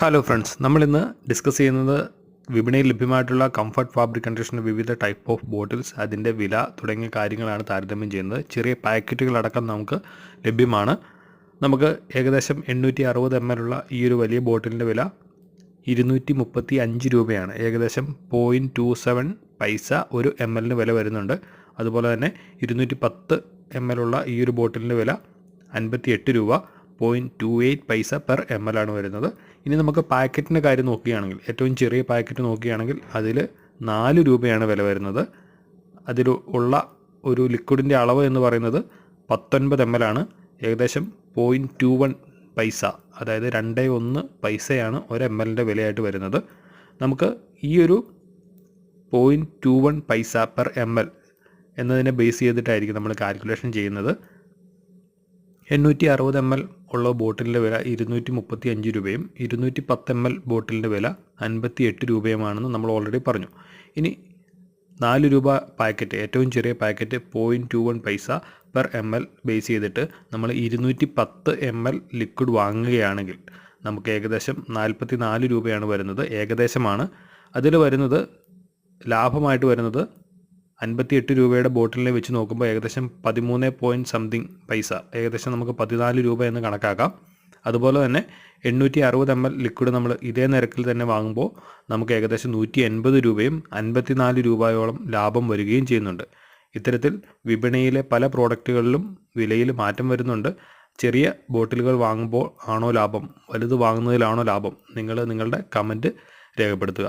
Hello friends, നമ്മളിന്ന് discuss ചെയ്യുന്നത് വിപണിയിൽ ലഭ്യമായിട്ടുള്ള കംഫർട്ട് ഫാബ്രിക് കണ്ടീഷണർ വിവിധ ടൈപ്പ് ഓഫ് ബോട്ടിൽസ്, അതിൻ്റെ വില തുടങ്ങിയ കാര്യങ്ങളാണ് താരതമ്യം ചെയ്യുന്നത്. ചെറിയ പാക്കറ്റുകളടക്കം നമുക്ക് ലഭ്യമാണ്. നമുക്ക് ഏകദേശം 860 ml ഉള്ള ഈ ഒരു വലിയ ബോട്ടിലിൻ്റെ വില 235 രൂപയാണ്. ഏകദേശം 0.27 പൈസ ഒരു ml വില വരുന്നുണ്ട്. അതുപോലെ തന്നെ 210 ml ഉള്ള ഈ ഒരു ബോട്ടിലിൻ്റെ വില 58 രൂപ, 0.28 പൈസ പെർ ml ആണ് വരുന്നത്. ഇനി നമുക്ക് പാക്കറ്റിൻ്റെ കാര്യം നോക്കുകയാണെങ്കിൽ, ഏറ്റവും ചെറിയ പാക്കറ്റ് നോക്കുകയാണെങ്കിൽ അതിൽ 4 രൂപയാണ് വില വരുന്നത്. അതിൽ ഉള്ള ഒരു ലിക്വിഡിൻ്റെ അളവ് എന്ന് പറയുന്നത് 19 ml ആണ്. ഏകദേശം 0.21 പൈസ, അതായത് 2.1 പൈസയാണ് ഒരു ml വിലയായിട്ട് വരുന്നത്. നമുക്ക് ഈ ഒരു 0.21 പൈസ പെർ ml എന്നതിനെ ബേസ് ചെയ്തിട്ടായിരിക്കും നമ്മൾ കാൽക്കുലേഷൻ ചെയ്യുന്നത്. 860 ml ഉള്ള ബോട്ടിലിൻ്റെ വില 235 രൂപയും 210 ml ബോട്ടിലിൻ്റെ വില 58 രൂപയുമാണെന്ന് നമ്മൾ ഓൾറെഡി പറഞ്ഞു. ഇനി 4 രൂപ പാക്കറ്റ്, ഏറ്റവും ചെറിയ പാക്കറ്റ് 0.21 പൈസ പെർ ml ബേസ് ചെയ്തിട്ട് നമ്മൾ 210 ml ലിക്വിഡ് വാങ്ങുകയാണെങ്കിൽ നമുക്ക് ഏകദേശം 44 രൂപയാണ് വരുന്നത്. ഏകദേശമാണ്. അതിൽ വരുന്നത് ലാഭമായിട്ട് വരുന്നത് 58 രൂപയുടെ ബോട്ടിലിനെ വെച്ച് നോക്കുമ്പോൾ ഏകദേശം 13 പോയിൻറ്റ് സംതിങ് പൈസ, ഏകദേശം നമുക്ക് 14 രൂപ എന്ന് കണക്കാക്കാം. അതുപോലെ തന്നെ 860 ml ലിക്വിഡ് നമ്മൾ ഇതേ നിരക്കിൽ തന്നെ വാങ്ങുമ്പോൾ നമുക്ക് ഏകദേശം 180 രൂപയും 54 രൂപയോളം ലാഭം വരികയും ചെയ്യുന്നുണ്ട്. ഇത്തരത്തിൽ വിപണിയിലെ പല പ്രോഡക്റ്റുകളിലും വിലയിൽ മാറ്റം വരുന്നുണ്ട്. ചെറിയ ബോട്ടിലുകൾ വാങ്ങുമ്പോൾ ആണോ ലാഭം, വലുത് വാങ്ങുന്നതിലാണോ ലാഭം? നിങ്ങൾ നിങ്ങളുടെ കമൻറ്റ് രേഖപ്പെടുത്തുക.